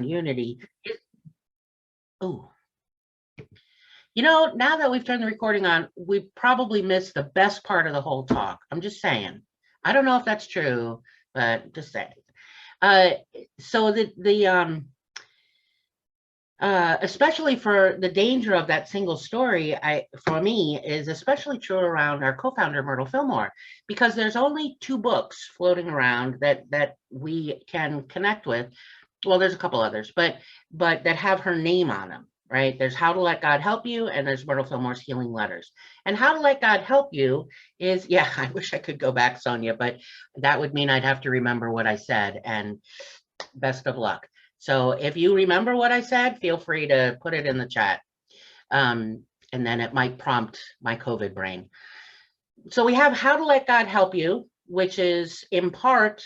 unity. Oh, you know, now that we've turned the recording on, we probably missed the best part of the whole talk. I'm just saying. I don't know if that's true, but just saying. So especially for the danger of that single story, for me is especially true around our co-founder Myrtle Fillmore, because there's only 2 books floating around that we can connect with. Well, there's a couple others, but that have her name on them, right? There's How to Let God Help You, and there's Myrtle Fillmore's Healing Letters. And How to Let God Help You is, yeah, I wish I could go back, Sonia, but that would mean I'd have to remember what I said, and best of luck. So if you remember what I said, feel free to put it in the chat. And then it might prompt my COVID brain. So we have How to Let God Help You, which is in part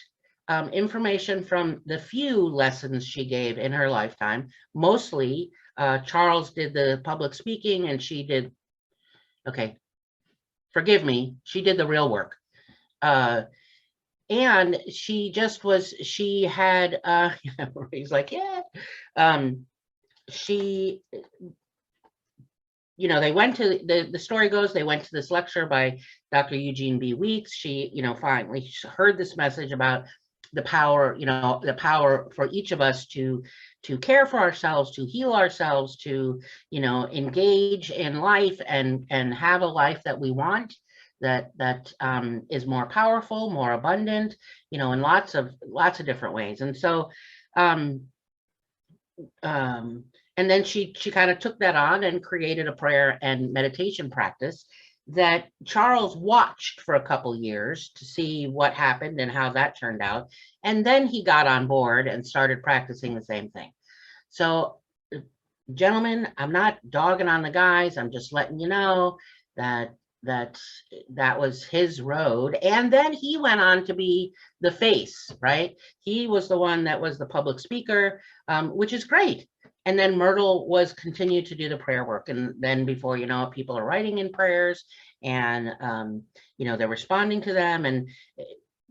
information from the few lessons she gave in her lifetime. Mostly, Charles did the public speaking and she did, okay, forgive me, she did the real work. And she just was, she had, he's like, yeah, she, you know, they went to, the story goes, they went to this lecture by Dr. Eugene B. Weeks. She, you know, finally heard this message about the power, you know, the power for each of us to care for ourselves, to heal ourselves, to, you know, engage in life and have a life that we want, that is more powerful, more abundant, you know, in lots of different ways. And so, and then she kind of took that on and created a prayer and meditation practice that Charles watched for a couple years to see what happened and how that turned out. And then he got on board and started practicing the same thing. So, gentlemen, I'm not dogging on the guys. I'm just letting you know that was his road. And then he went on to be the face, right? He was the one that was the public speaker, which is great. And then Myrtle was continued to do the prayer work. And then before you know it, people are writing in prayers and, you know, they're responding to them. And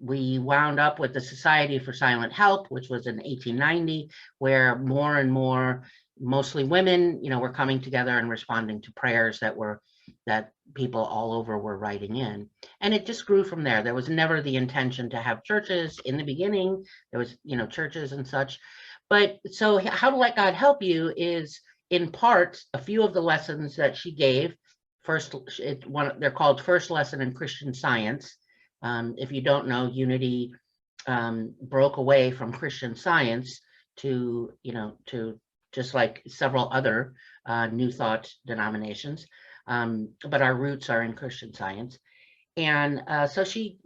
we wound up with the Society for Silent Help, which was in 1890, where more and more, mostly women, you know, were coming together and responding to prayers that people all over were writing in. And it just grew from there. There was never the intention to have churches in the beginning. There was, you know, churches and such. But so How to Let God Help You is in part a few of the lessons that she gave. First, they're called First Lesson in Christian Science. If you don't know, Unity broke away from Christian Science to, you know, to just like several other New Thought denominations. But our roots are in Christian Science. And so she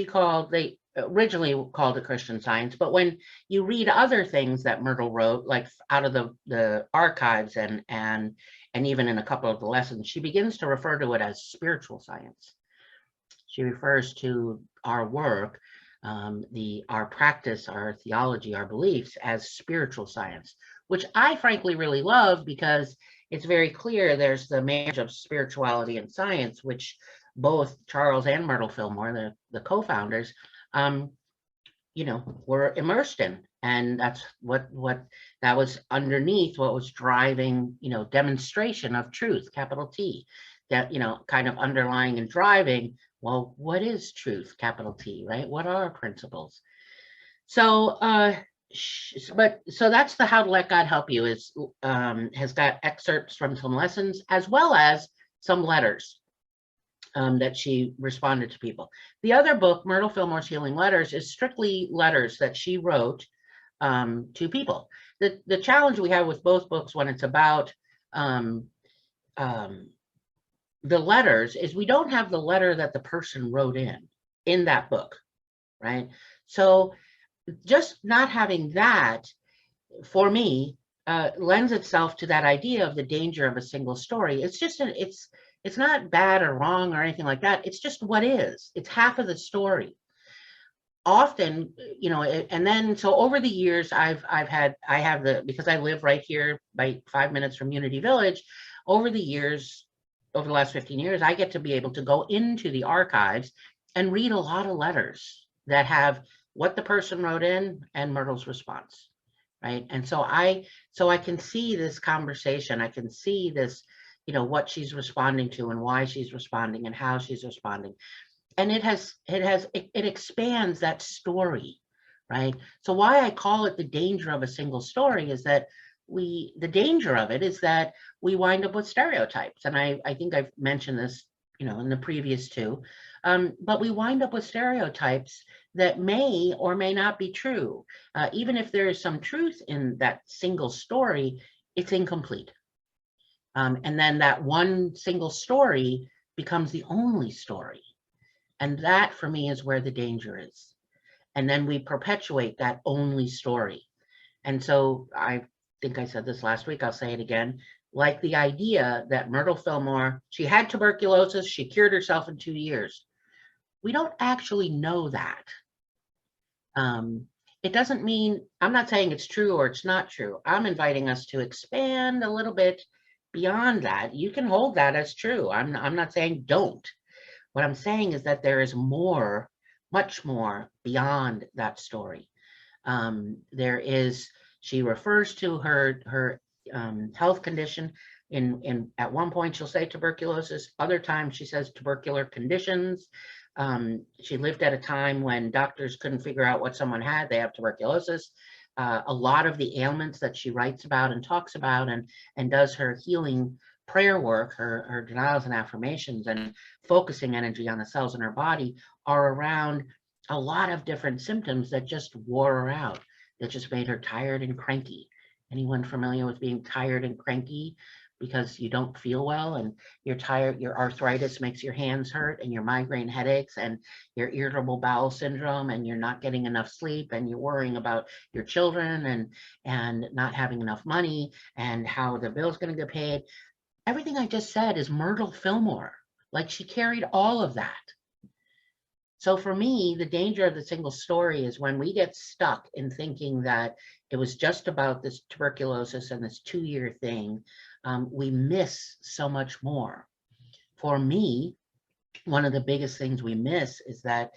called, they originally called it Christian Science, but when you read other things that Myrtle wrote, like out of the archives and even in a couple of the lessons, she begins to refer to it as spiritual science. She refers to our work, our practice, our theology, our beliefs as spiritual science, which I frankly really love because it's very clear there's the marriage of spirituality and science, which both Charles and Myrtle Fillmore, the co-founders, you know, were immersed in. And that's what that was underneath what was driving, you know, demonstration of truth, capital T, that, you know, kind of underlying and driving, well, what is truth, capital T, right? What are our principles? So, so that's the How to Let God Help You is has got excerpts from some lessons as well as some letters that she responded to people. The other book, Myrtle Fillmore's Healing Letters, is strictly letters that she wrote to people. The challenge we have with both books when it's about the letters is we don't have the letter that the person wrote in that book, right? So just not having that, for me, lends itself to that idea of the danger of a single story. It's just it's not bad or wrong or anything like that. It's just what is. It's half of the story. Often, you know, and then so over the years, because I live right here by 5 minutes from Unity Village. Over the last 15 years, I get to be able to go into the archives and read a lot of letters that have what the person wrote in and Myrtle's response. right? And so I can see this conversation. I can see this, what she's responding to and why she's responding and how she's responding. And it expands that story, right? So why I call it the danger of a single story is that the danger of it is that we wind up with stereotypes. And I think I've mentioned this, in the previous two, but we wind up with stereotypes that may or may not be true. Even if there is some truth in that single story, it's incomplete. And then that one single story becomes the only story. And that for me is where the danger is. And then we perpetuate that only story. And so I think I said this last week, I'll say it again, like the idea that Myrtle Fillmore, she had tuberculosis, she cured herself in 2 years. We don't actually know that. It doesn't mean, I'm not saying it's true or it's not true. I'm inviting us to expand a little bit beyond that. You can hold that as true. I'm not saying don't. What I'm saying is that there is more, much more beyond that story. She refers to her health condition. At one point she'll say tuberculosis, other times she says tubercular conditions. She lived at a time when doctors couldn't figure out what someone had. They have tuberculosis. A lot of the ailments that she writes about and talks about and does her healing prayer work, her denials and affirmations and focusing energy on the cells in her body are around a lot of different symptoms that just wore her out, that just made her tired and cranky. Anyone familiar with being tired and cranky because you don't feel well and you're tired, your arthritis makes your hands hurt and your migraine headaches and your irritable bowel syndrome and you're not getting enough sleep and you're worrying about your children and not having enough money and how the bill's going to get paid. Everything I just said is Myrtle Fillmore. Like she carried all of that. So for me, the danger of the single story is when we get stuck in thinking that it was just about this tuberculosis and this 2-year thing, we miss so much more. For me, one of the biggest things we miss is that,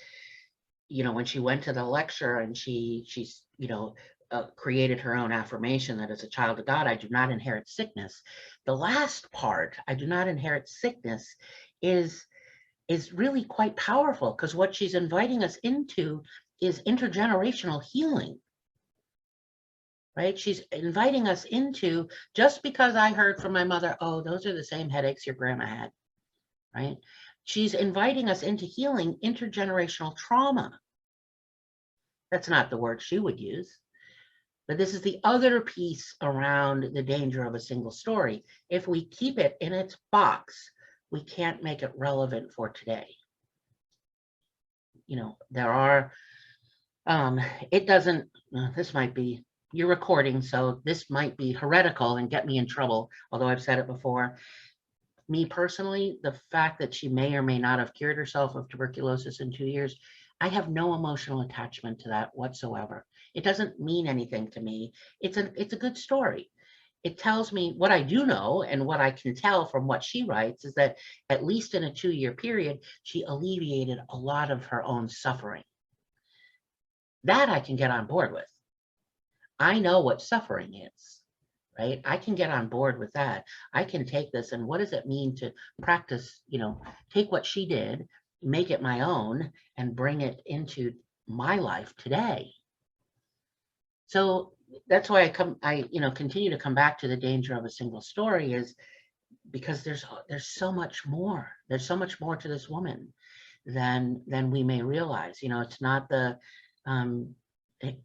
when she went to the lecture and she's, created her own affirmation that as a child of God, I do not inherit sickness. The last part, I do not inherit sickness, is really quite powerful because what she's inviting us into is intergenerational healing, right? She's inviting us into, just because I heard from my mother, oh, those are the same headaches your grandma had, right? She's inviting us into healing intergenerational trauma. That's not the word she would use. But this is the other piece around the danger of a single story. If we keep it in its box, we can't make it relevant for today. There are, it doesn't, this might be, you're recording, so this might be heretical and get me in trouble, although I've said it before. Me personally, the fact that she may or may not have cured herself of tuberculosis in 2 years, I have no emotional attachment to that whatsoever. It doesn't mean anything to me. It's a good story. It tells me what I do know, and what I can tell from what she writes is that at least in a 2-year period, she alleviated a lot of her own suffering. That I can get on board with. I know what suffering is, right? I can get on board with that. I can take this and what does it mean to practice, take what she did, make it my own, and bring it into my life today. So that's why I continue to come back to the danger of a single story, is because there's so much more. There's so much more to this woman than we may realize. It's not the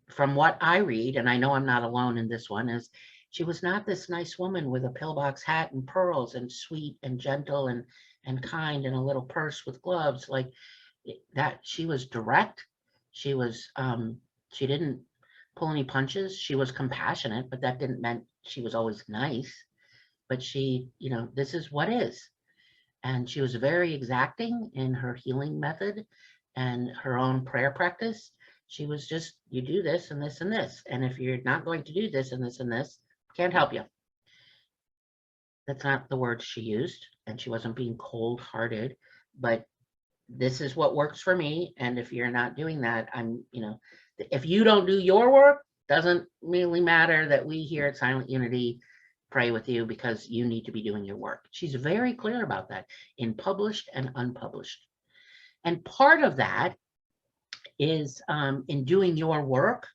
from what I read, and I know I'm not alone in this one, is she was not this nice woman with a pillbox hat and pearls and sweet and gentle and kind and a little purse with gloves like that. She was direct. She was she didn't pull any punches. She was compassionate, but that didn't mean she was always nice. But she, this is what is. And she was very exacting in her healing method and her own prayer practice. She was just, you do this and this and this. And if you're not going to do this and this and this, can't help you. That's not the words she used. And she wasn't being cold-hearted, but this is what works for me. And if you're not doing that, if you don't do your work, doesn't really matter that we here at Silent Unity pray with you because you need to be doing your work. She's very clear about that in published and unpublished. And part of that is in doing your work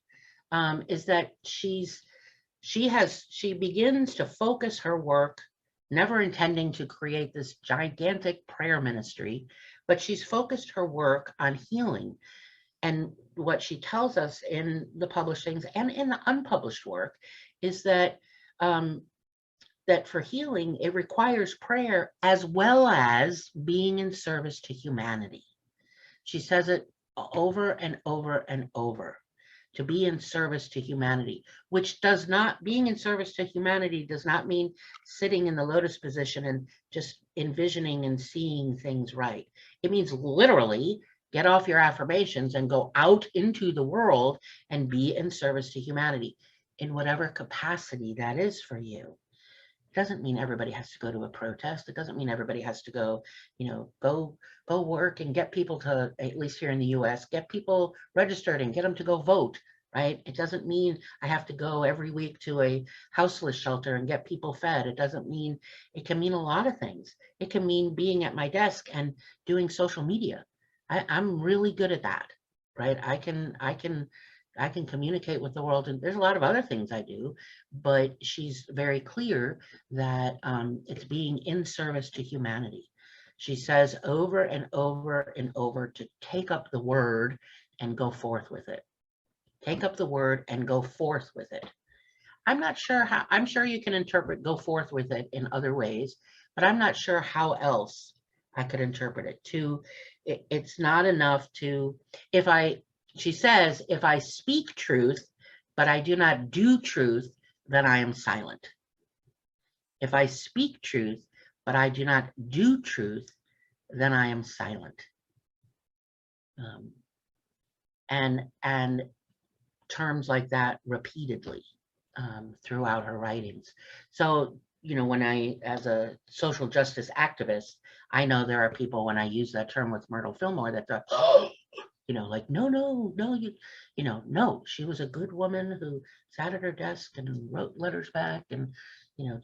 is that she begins to focus her work, never intending to create this gigantic prayer ministry, but she's focused her work on healing. And what she tells us in the published things and in the unpublished work is that that for healing, it requires prayer as well as being in service to humanity. She says it over and over and over, to be in service to humanity, which does not, being in service to humanity does not mean sitting in the lotus position and just envisioning and seeing things right. It means literally get off your affirmations and go out into the world and be in service to humanity in whatever capacity that is for you. It doesn't mean everybody has to go to a protest. It doesn't mean everybody has to go, go work and get people to, at least here in the US, get people registered and get them to go vote, right? It doesn't mean I have to go every week to a houseless shelter and get people fed. It doesn't mean, it can mean a lot of things. It can mean being at my desk and doing social media. I'm really good at that, right? I can communicate with the world, and there's a lot of other things I do, but she's very clear that it's being in service to humanity. She says over and over and over to take up the word and go forth with it. Take up the word and go forth with it. I'm sure you can interpret go forth with it in other ways, but I'm not sure how else I could interpret it. It's not enough to, she says, if I speak truth, but I do not do truth, then I am silent. If I speak truth, but I do not do truth, then I am silent. And terms like that repeatedly throughout her writings. So, when as a social justice activist, I know there are people, when I use that term with Myrtle Fillmore, that they're, like, no, she was a good woman who sat at her desk and who wrote letters back and,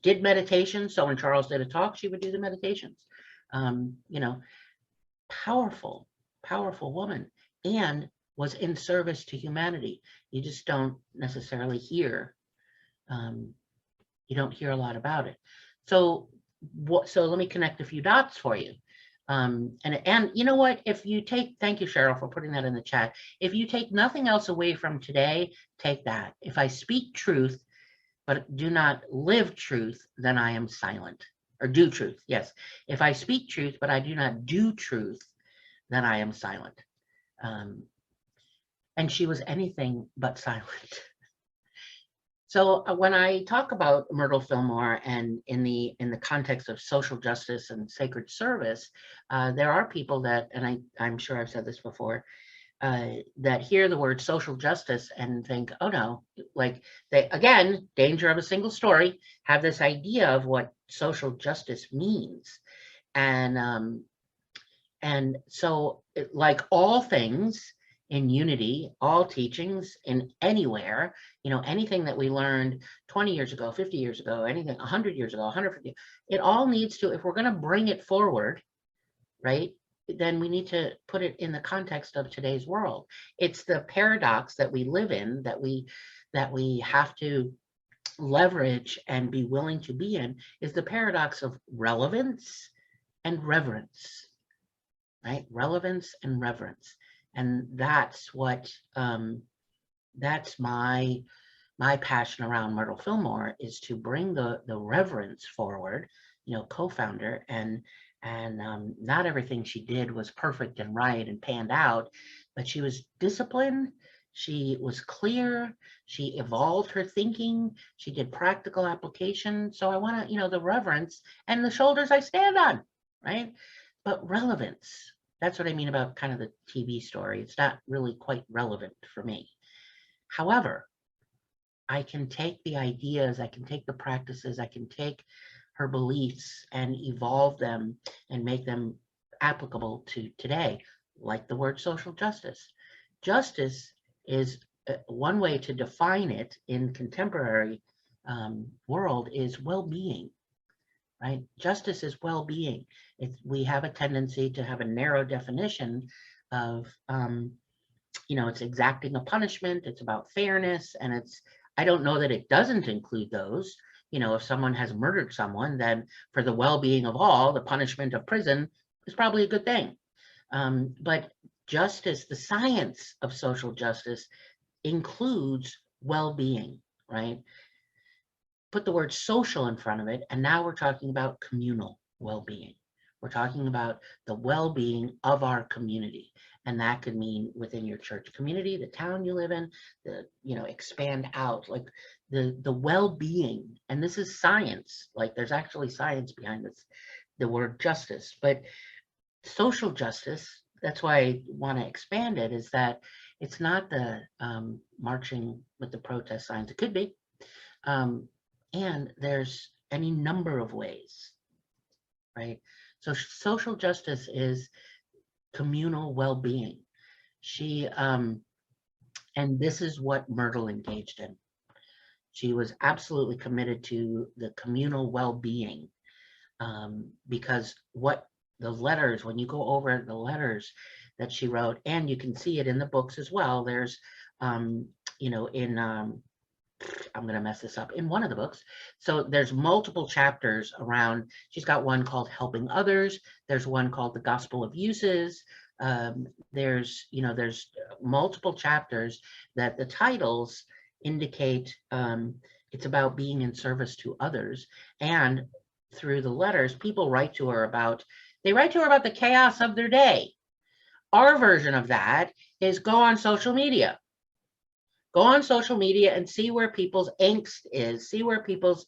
did meditation. So when Charles did a talk, she would do the meditations. Powerful, powerful woman, and was in service to humanity. You just don't necessarily hear, you don't hear a lot about it. So let me connect a few dots for you. And you know what, if you take, thank you, Cheryl, for putting that in the chat. If you take nothing else away from today, take that. If I speak truth, but do not live truth, then I am silent. Or do truth, yes. If I speak truth, but I do not do truth, then I am silent. And she was anything but silent. So when I talk about Myrtle Fillmore and in the context of social justice and sacred service, there are people that, and I'm sure I've said this before, that hear the word social justice and think, oh no, like they, again, danger of a single story, have this idea of what social justice means. And so like all things in unity, all teachings in anywhere, anything that we learned 20 years ago, 50 years ago, anything 100 years ago, 150, it all needs to, if we're going to bring it forward, right, then we need to put it in the context of today's world. It's the paradox that we live in, that we have to leverage and be willing to be in, is the paradox of relevance and reverence, right? Relevance and reverence. And that's what, that's my passion around Myrtle Fillmore, is to bring the reverence forward, co-founder, and not everything she did was perfect and right and panned out, but she was disciplined, she was clear, she evolved her thinking, she did practical application. So I want to, the reverence and the shoulders I stand on, right? But relevance, that's what I mean about kind of the TV story. It's not really quite relevant for me. However, I can take the ideas, I can take the practices, I can take her beliefs and evolve them and make them applicable to today, like the word social justice. Justice is one way to define it in contemporary world is well-being, right? Justice is well-being. We have a tendency to have a narrow definition of, it's exacting a punishment, it's about fairness, and I don't know that it doesn't include those. If someone has murdered someone, then for the well-being of all, the punishment of prison is probably a good thing. But justice, the science of social justice, includes well-being, right? Put the word social in front of it, and now we're talking about communal well-being. We're talking about the well-being of our community, and that could mean within your church community, the town you live in, expand out, like the well-being. And this is science, like there's actually science behind this, the word justice. But social justice, that's why I want to expand it, is that it's not the marching with the protest signs. It could be. And there's any number of ways, right? So social justice is communal well-being. And this is what Myrtle engaged in. She was absolutely committed to the communal well-being, because what the letters, when you go over the letters that she wrote, and you can see it in the books as well, there's, I'm going to mess this up, in one of the books. So there's multiple chapters around, she's got one called Helping Others. There's one called The Gospel of Uses. There's multiple chapters that the titles indicate it's about being in service to others. And through the letters, people write to her about the chaos of their day. Our version of that is go on social media. Go on social media and see where people's angst is, see where people's,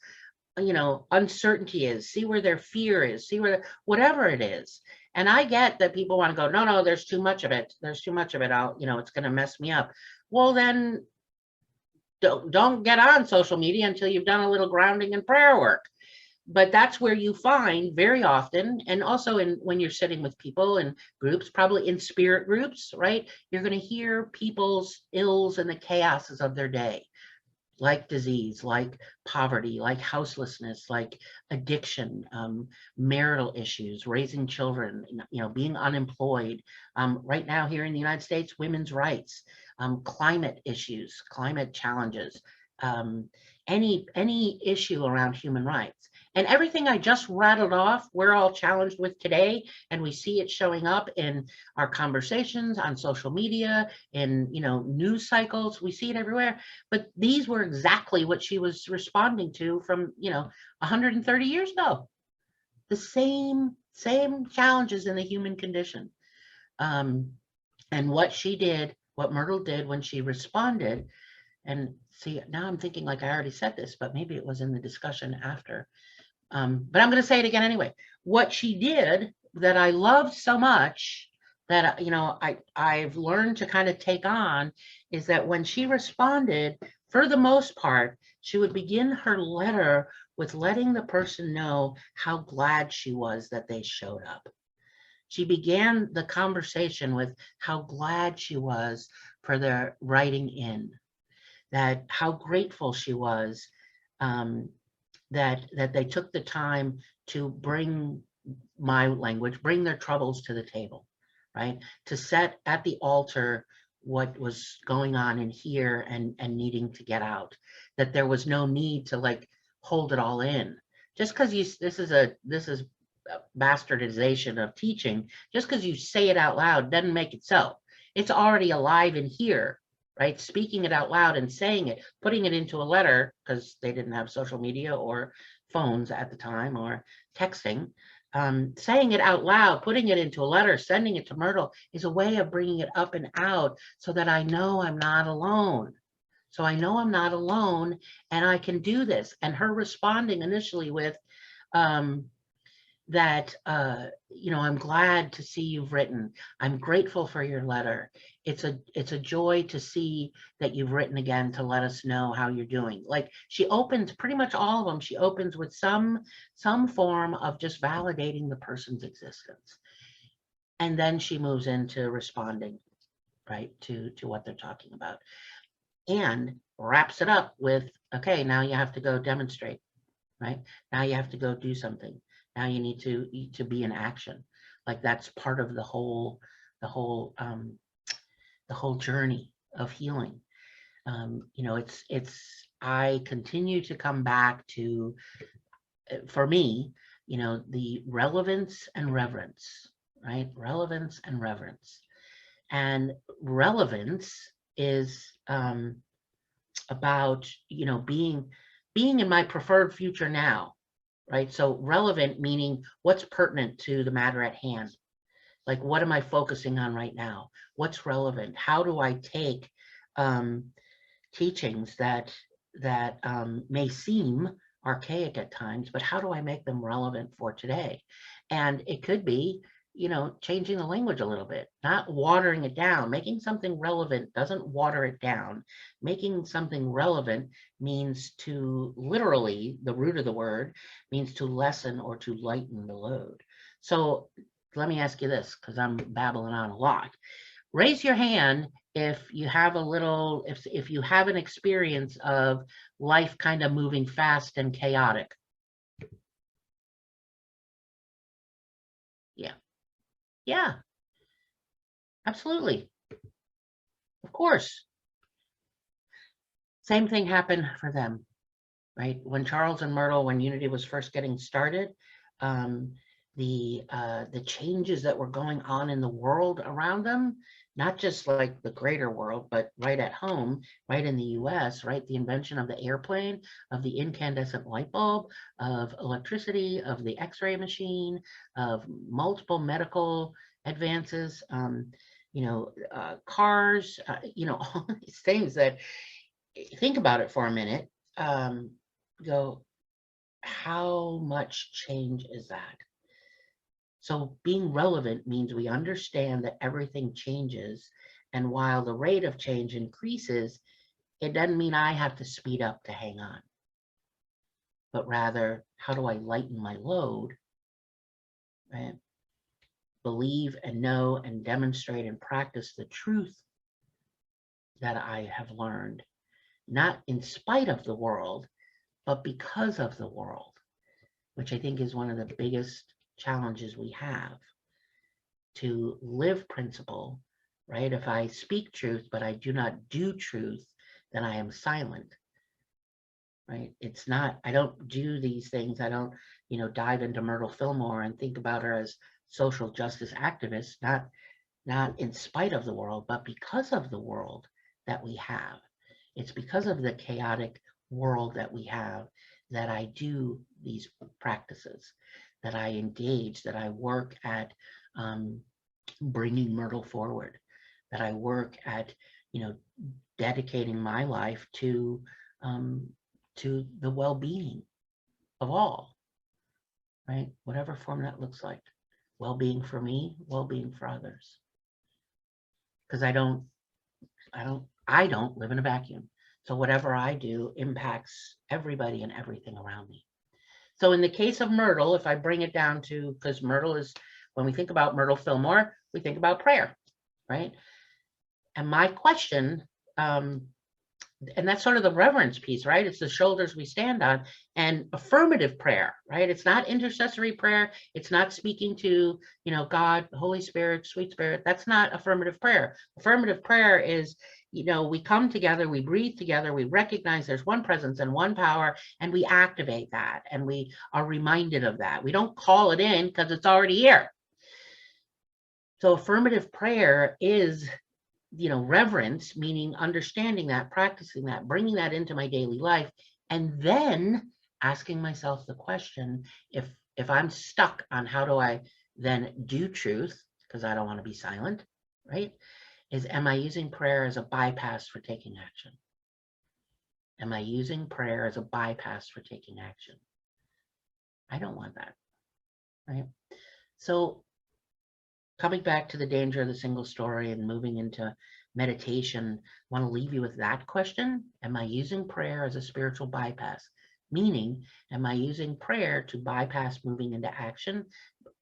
uncertainty is, see where their fear is, see where, whatever it is. And I get that people want to go, no, there's too much of it. There's too much of it. It's going to mess me up. Well, then don't get on social media until you've done a little grounding and prayer work. But that's where you find very often, and also when you're sitting with people in groups, probably in spirit groups, right? You're going to hear people's ills and the chaoses of their day, like disease, like poverty, like houselessness, like addiction, marital issues, raising children, being unemployed. Right now here in the United States, women's rights, climate issues, climate challenges, any issue around human rights. And everything I just rattled off, we're all challenged with today, and we see it showing up in our conversations on social media, in news cycles. We see it everywhere. But these were exactly what she was responding to from 130 years ago. The same challenges in the human condition. And what Myrtle did when she responded, and see, now I'm thinking like I already said this, but maybe it was in the discussion after. But I'm going to say it again anyway. What she did that I loved so much, that I've learned to kind of take on, is that when she responded, for the most part, she would begin her letter with letting the person know how glad she was that they showed up. She began the conversation with how glad she was for their writing in, that how grateful she was that they took the time to bring their troubles to the table, right? To set at the altar what was going on in here and needing to get out, that there was no need to like hold it all in. Just because this is bastardization of teaching, just because you say it out loud doesn't make it so. It's already alive in here, right? Speaking it out loud and saying it, putting it into a letter, because they didn't have social media or phones at the time or texting, saying it out loud, putting it into a letter, sending it to Myrtle is a way of bringing it up and out so that I know I'm not alone. So I know I'm not alone and I can do this. And her responding initially with, that, I'm glad to see you've written. I'm grateful for your letter. It's a joy to see that you've written again to let us know how you're doing. Like she opens pretty much all of them. She opens with some form of just validating the person's existence. And then she moves into responding, right, to what they're talking about. and wraps it up with, okay, now you have to go demonstrate, right? Now you have to go do something. Now you need to be in action. Like that's part of the whole journey of healing. You know, I continue to come back to, for me, you know, the relevance and reverence, right? Relevance and reverence. And relevance is about, you know, being in my preferred future now, right? So relevant meaning what's pertinent to the matter at hand. Like, what am I focusing on right now? What's relevant? How do I take teachings that may seem archaic at times, but how do I make them relevant for today? And it could be, you know, changing the language a little bit, not watering it down. Making something relevant doesn't water it down. Making something relevant means to, literally, the root of the word means to lessen or to lighten the load. So let me ask you this, because I'm babbling on a lot. Raise your hand if you have a little, if you have an experience of life kind of moving fast and chaotic. Yeah. Yeah, absolutely. Of course. Same thing happened for them, right? When Charles and Myrtle, when Unity was first getting started, the changes that were going on in the world around them, not just like the greater world, but right at home, right in the US, right? The invention of the airplane, of the incandescent light bulb, of electricity, of the X-ray machine, of multiple medical advances, you know, cars, you know, all these things that, think about it for a minute, go, how much change is that? So being relevant means we understand that everything changes. And while the rate of change increases, it doesn't mean I have to speed up to hang on. But rather, how do I lighten my load? Right? Believe and know and demonstrate and practice the truth that I have learned, not in spite of the world, but because of the world, which I think is one of the biggest challenges we have. To live principle, right? If I speak truth, but I do not do truth, then I am silent, right? It's not, I don't do these things. I don't, you know, dive into Myrtle Fillmore and think about her as social justice activist, not in spite of the world, but because of the world that we have. It's because of the chaotic world that we have that I do these practices, that I engage, that I work at bringing Myrtle forward, that I work at, you know, dedicating my life to the well-being of all, right? Whatever form that looks like. Well-being for me, well-being for others. Because I don't live in a vacuum. So whatever I do impacts everybody and everything around me. So in the case of Myrtle, if I bring it down to, because Myrtle is, when we think about Myrtle Fillmore, we think about prayer, right? And my question, and that's sort of the reverence piece, right? It's the shoulders we stand on, and affirmative prayer, right? It's not intercessory prayer. It's not speaking to, you know, God, Holy Spirit, sweet Spirit. That's not affirmative prayer. Affirmative prayer is, you know, we come together, we breathe together, we recognize there's one presence and one power, and we activate that, and we are reminded of that. We don't call it in because it's already here. So affirmative prayer is, you know, reverence, meaning understanding that, practicing that, bringing that into my daily life, and then asking myself the question, if I'm stuck on how do I then do truth, because I don't want to be silent, right? Is, am I using prayer as a bypass for taking action? Am I using prayer as a bypass for taking action? I don't want that, right? So coming back to the danger of the single story and moving into meditation, I want to leave you with that question. Am I using prayer as a spiritual bypass? Meaning, am I using prayer to bypass moving into action?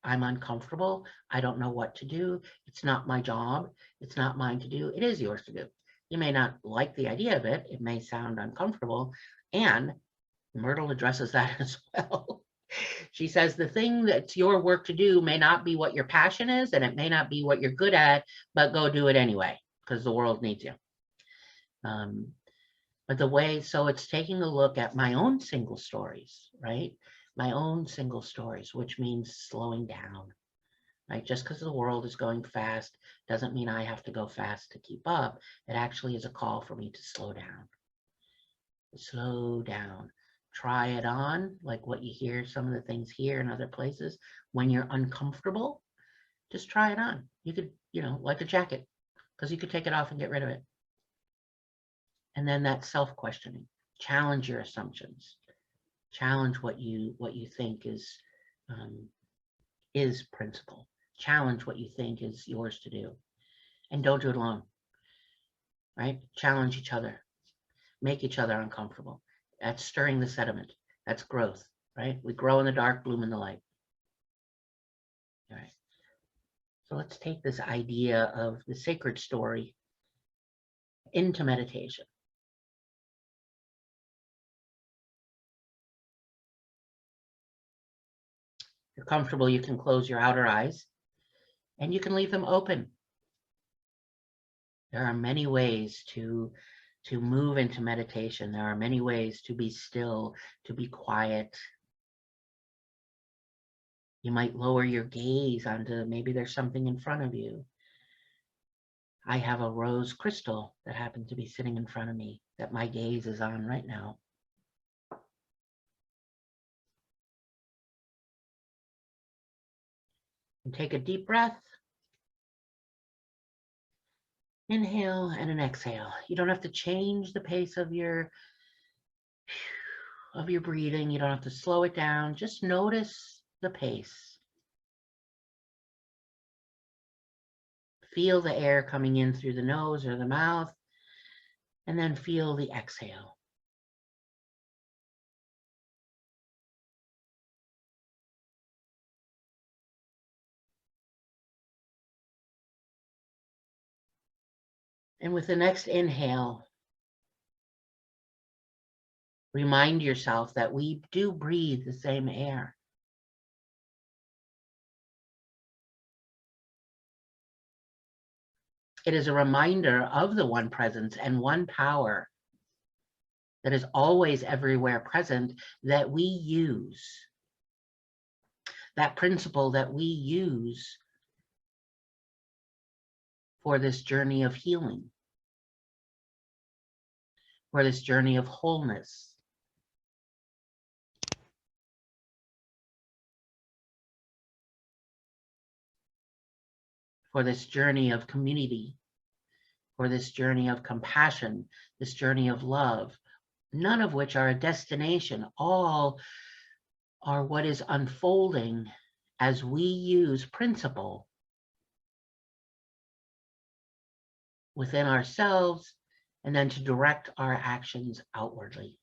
I'm uncomfortable. I don't know what to do. It's not my job. It's not mine to do. It is yours to do. You may not like the idea of it. It may sound uncomfortable. And Myrtle addresses that as well. She says the thing that's your work to do may not be what your passion is, and it may not be what you're good at, but go do it anyway, because the world needs you. But so it's taking a look at my own single stories, right? My own single stories, which means slowing down, right? Just because the world is going fast doesn't mean I have to go fast to keep up. It actually is a call for me to slow down. Slow down. Try it on, like what you hear, some of the things here and other places. When you're uncomfortable, just try it on. You could, like a jacket, because you could take it off and get rid of it. And then that self-questioning. Challenge your assumptions. Challenge what you think is principle. Challenge what you think is yours to do. And don't do it alone, right? Challenge each other. Make each other uncomfortable. That's stirring the sediment. That's growth, right? We grow in the dark, bloom in the light. All right. So let's take this idea of the sacred story into meditation. If you're comfortable, you can close your outer eyes and you can leave them open. There are many ways to move into meditation. There are many ways to be still, to be quiet. You might lower your gaze onto maybe there's something in front of you. I have a rose crystal that happens to be sitting in front of me that my gaze is on right now. And take a deep breath. Inhale and an exhale. You don't have to change the pace of your breathing. You don't have to slow it down. Just notice the pace. Feel the air coming in through the nose or the mouth, and then feel the exhale. And with the next inhale, remind yourself that we do breathe the same air. It is a reminder of the one presence and one power that is always everywhere present that we use. That principle that we use for this journey of healing, for this journey of wholeness. For this journey of community, for this journey of compassion, this journey of love, none of which are a destination, all are what is unfolding as we use principle within ourselves and then to direct our actions outwardly.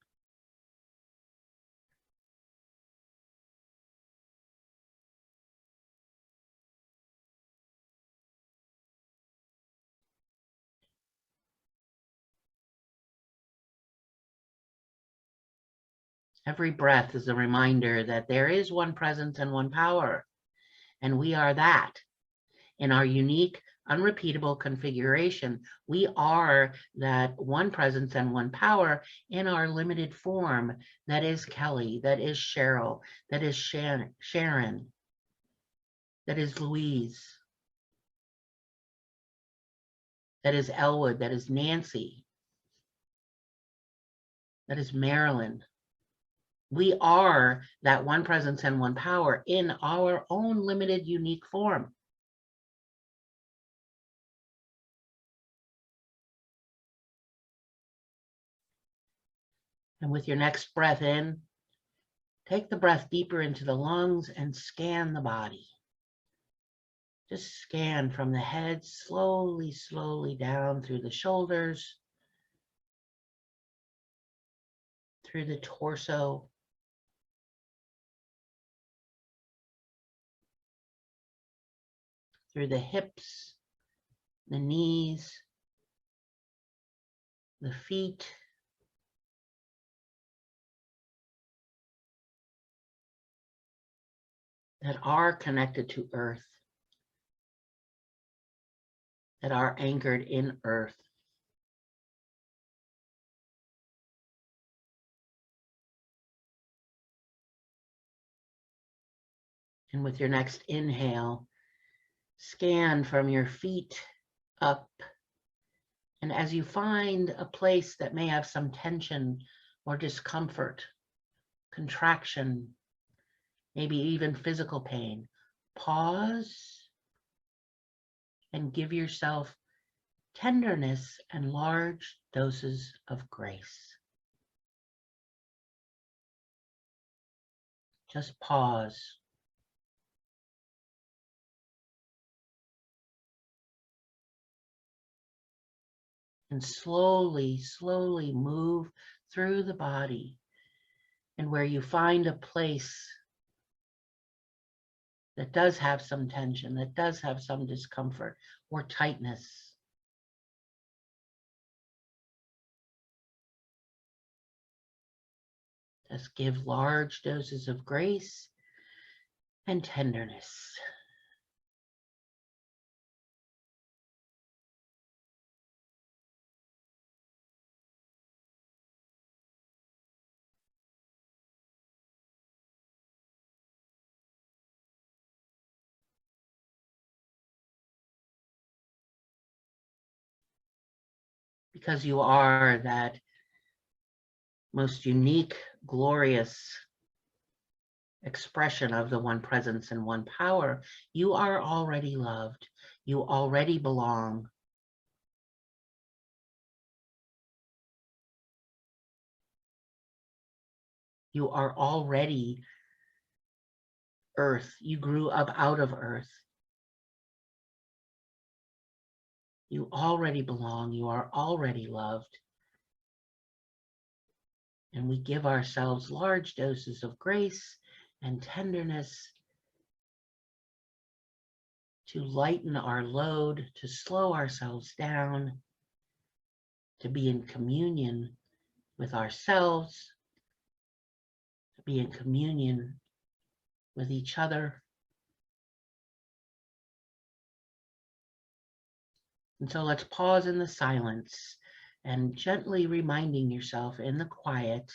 Every breath is a reminder that there is one presence and one power, and we are that. In our unique, unrepeatable configuration, we are that one presence and one power in our limited form that is Kelly, that is Cheryl, that is Sharon, that is Louise, that is Elwood, that is Nancy, that is Marilyn. We are that one presence and one power in our own limited, unique form. And with your next breath in, take the breath deeper into the lungs and scan the body. Just scan from the head slowly, slowly down through the shoulders, through the torso, through the hips, the knees, the feet, that are connected to earth, that are anchored in earth. And with your next inhale, scan from your feet up. And as you find a place that may have some tension or discomfort, contraction, maybe even physical pain, pause and give yourself tenderness and large doses of grace. Just pause. And slowly, slowly move through the body. And where you find a place that does have some tension, that does have some discomfort or tightness, just give large doses of grace and tenderness. Because you are that most unique, glorious expression of the one presence and one power, you are already loved. You already belong. You are already earth. You grew up out of earth. You already belong. You are already loved. And we give ourselves large doses of grace and tenderness to lighten our load, to slow ourselves down, to be in communion with ourselves, to be in communion with each other. And so let's pause in the silence and gently reminding yourself in the quiet,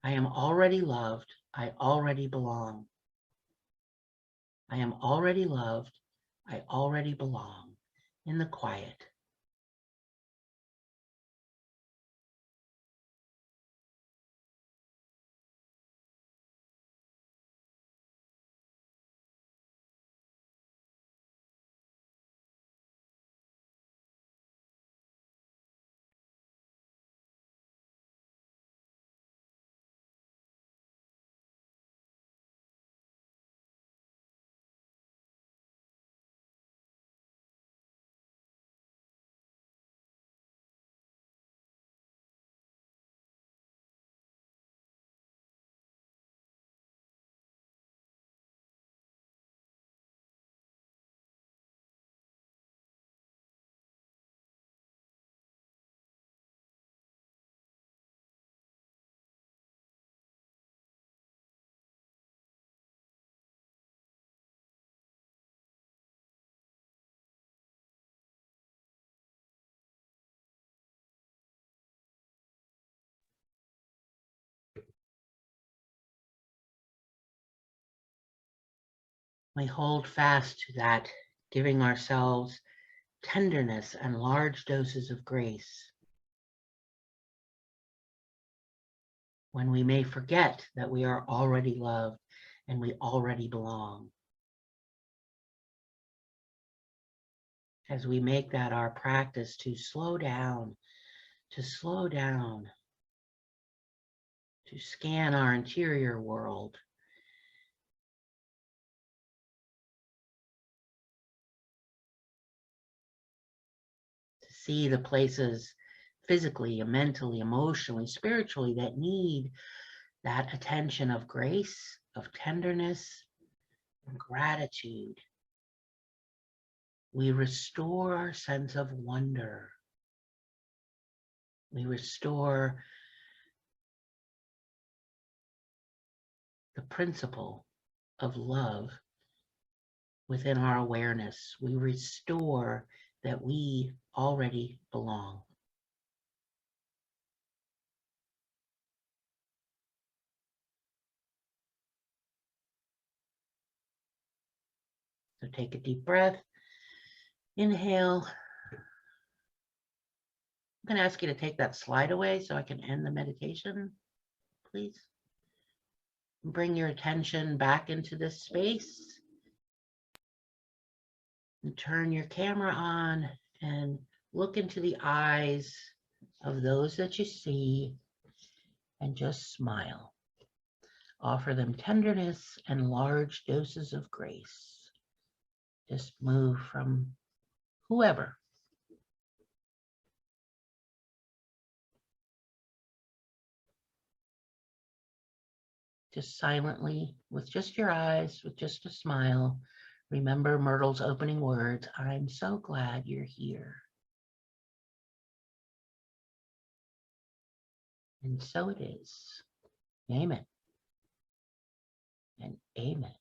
I am already loved. I already belong. I am already loved. I already belong. In the quiet. We hold fast to that, giving ourselves tenderness and large doses of grace. When we may forget that we are already loved and we already belong. As we make that our practice to slow down, to scan our interior world, to see the places physically, mentally, emotionally, spiritually that need that attention of grace, of tenderness, and gratitude. We restore our sense of wonder. We restore the principle of love within our awareness. We restore that we already belong. So take a deep breath. Inhale. I'm going to ask you to take that slide away so I can end the meditation, please. Bring your attention back into this space. And turn your camera on and look into the eyes of those that you see and just smile. Offer them tenderness and large doses of grace. Just move from whoever. Just silently, with just your eyes, with just a smile, remember Myrtle's opening words, I'm so glad you're here. And so it is. Amen. And amen.